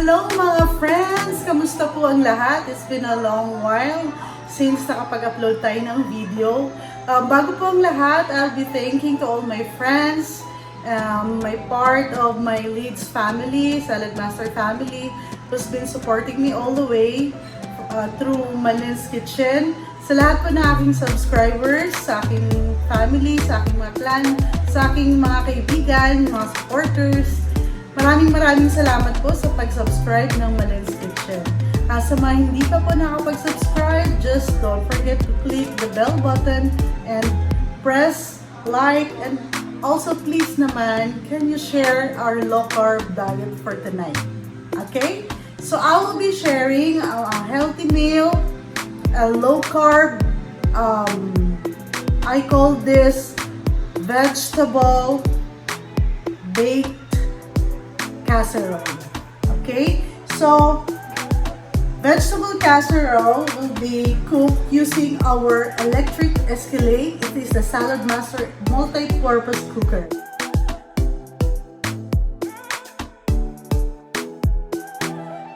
Hello mga friends! Kamusta po ang lahat? It's been a long while since nakapag-upload tayo ng video. Bago po ang lahat, I'll be thanking to all my friends, my part of my Leeds family, Saladmaster family, who's been supporting me all the way through Malin's Kitchen. Sa lahat po na aking subscribers, sa aking family, sa aking mga clan, sa aking mga kaibigan, mga supporters, maraming salamat po sa pag-subscribe ng Malin's Kitchen. Sa mga hindi pa po nakapag-subscribe, just don't forget to click the bell button and press like, and also please naman, can you share our low-carb diet for tonight? Okay? So I will be sharing a healthy meal, a low-carb, I call this vegetable baked casserole. Okay, so vegetable casserole will be cooked using our electric skillet. It is the Saladmaster multi-purpose cooker.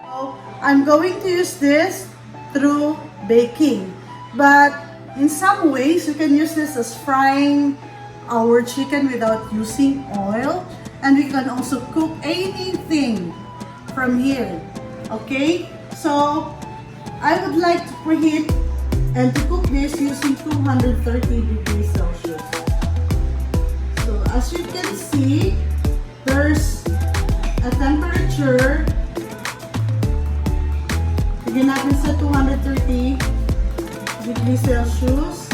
So, I'm going to use this through baking, but in some ways you can use this as frying our chicken without using oil. And we can also cook anything from here. Okay? So, I would like to preheat and to cook this using 230 degrees Celsius. So, as you can see, there's a temperature. Lagyan natin sa 230 degrees Celsius.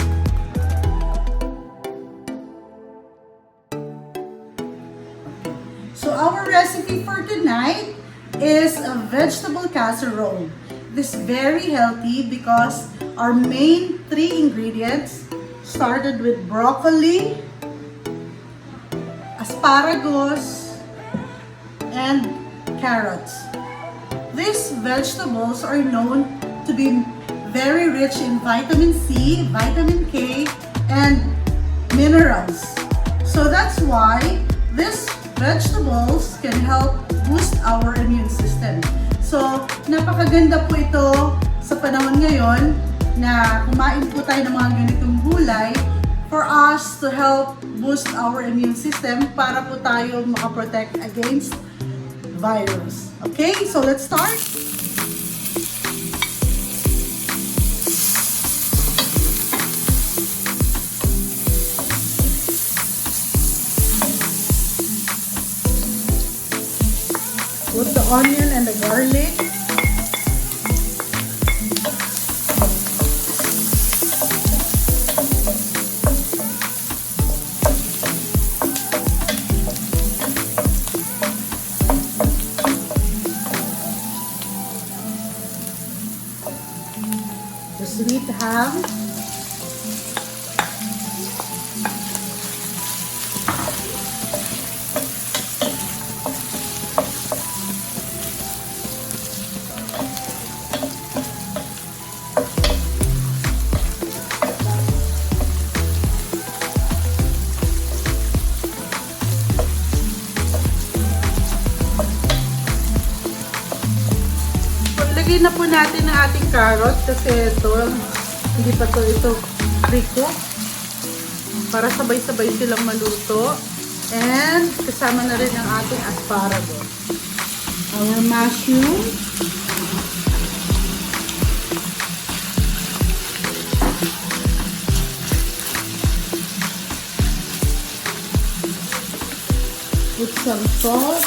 So our recipe for tonight is a vegetable casserole. This is very healthy because our main three ingredients started with broccoli, asparagus, and carrots. These vegetables are known to be very rich in vitamin C, vitamin K, and minerals. So that's why this vegetables can help boost our immune system. So, napakaganda po ito sa panahon ngayon na kumain po tayo ng mga ganitong gulay for us to help boost our immune system para po tayo makaprotect against virus. Okay, so let's start. Put the onion and the garlic. The sweet ham. Ilagay na po natin ang ating carrot kasi ito, hindi pa ito pre-cook para sabay-sabay silang maluto, and kasama na rin ang ating asparagus, our mushroom, put some salt,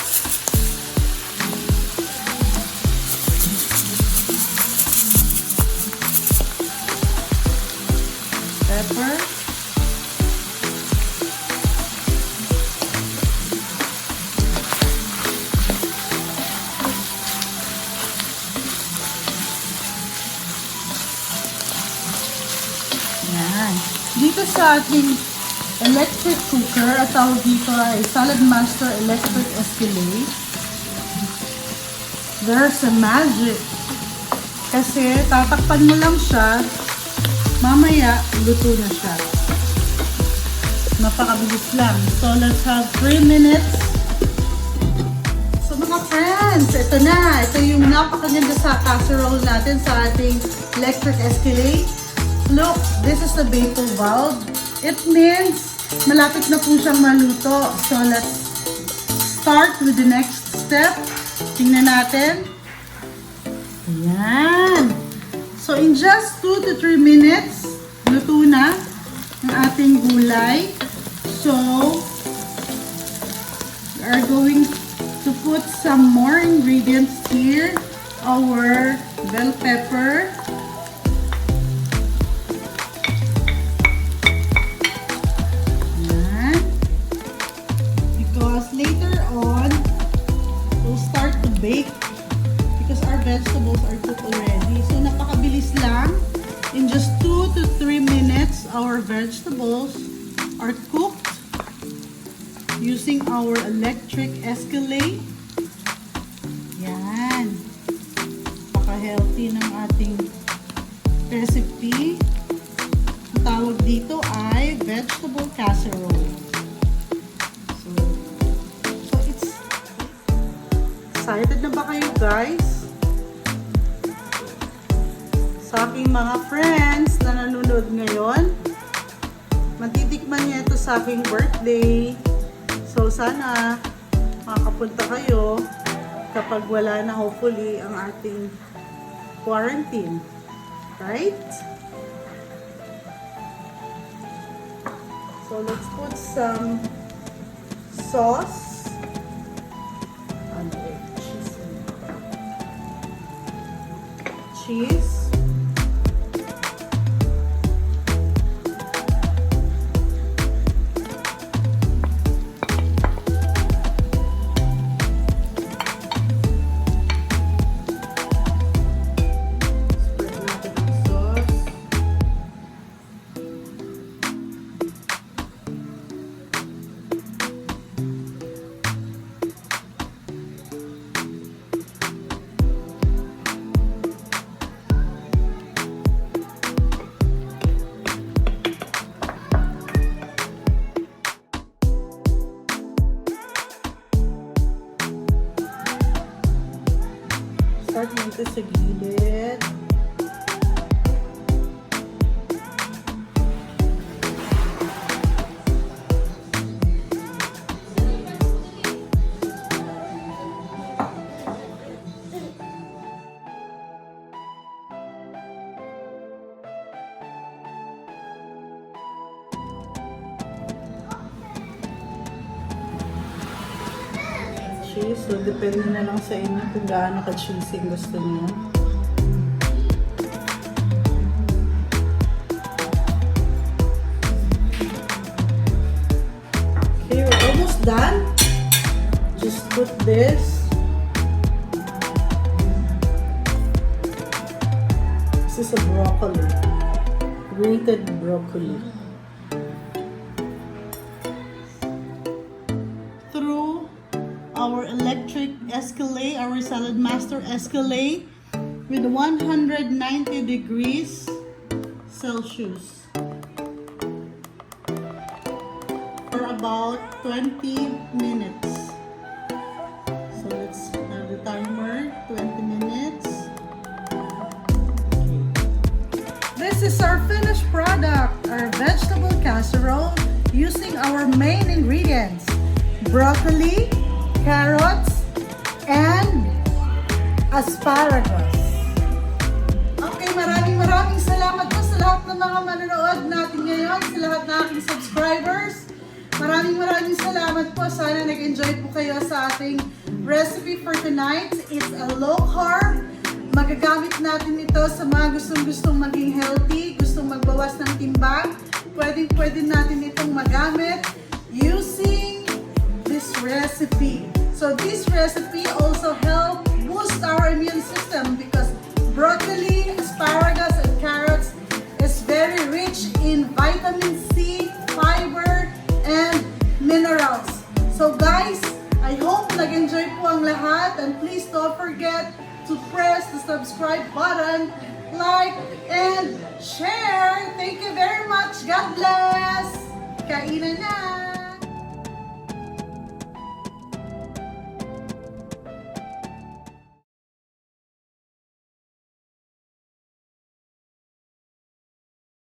pepper, yan. Dito sa ating electric cooker, at tawag dito ay Saladmaster electric skillet, there's a magic. Kasi tatakpan mo lang siya, mamaya, luto na siya. Napakabilis lang. So, let's have 3 minutes. So, mga friends, ito na. Ito yung napakaganda sa casserole natin sa ating electric skillet. Look, this is the maple valve. It means malapit na po siyang maluto. So let's start with the next step. Tingnan natin. Ayan. So in just 2 to 3 minutes, luto na ang ating gulay. So we are going to put some more ingredients here. Our bell pepper. Ayan. Because later on, we'll start to bake because our vegetables are cooked already. So napakabilis lang. In just 2 to 3 minutes, our vegetables are cooked using our electric skillet. Yan. Napaka-healthy ng ating recipe. Ang tawag dito ay vegetable casserole. So it's... Excited na ba kayo, guys? Sa aking mga friends na nanonood ngayon, matitikman niya ito sa aking birthday. So, sana makapunta kayo kapag wala na hopefully ang ating quarantine. Right? So, let's put some sauce. Cheese. Start dito sa gilid. Cheese. So, depende na lang sa inyo kung gaano ka-cheesy gusto niyo. Okay, we're almost done. Just put this. This is a broccoli. Grated broccoli. Our electric skillet, our saladmaster skillet with 190 degrees Celsius for about 20 minutes. So let's have the timer, 20 minutes. Okay. This is our finished product, our vegetable casserole using our main ingredients, broccoli, carrots, and asparagus. Okay, maraming salamat po sa lahat ng mga manonood natin ngayon, sa lahat ng aking subscribers. Maraming salamat po. Sana nag-enjoy po kayo sa ating recipe for tonight. It's a low carb. Magagamit natin ito sa mga gustong maging healthy, gustong magbawas ng timbang. Pwede natin itong magamit using this recipe. So this recipe also help boost our immune system because broccoli, asparagus, and carrots is very rich in vitamin C, fiber, and minerals. So guys, I hope nag-enjoy po ang lahat, and please don't forget to press the subscribe button, like, and share. Thank you very much. God bless. Kainan na!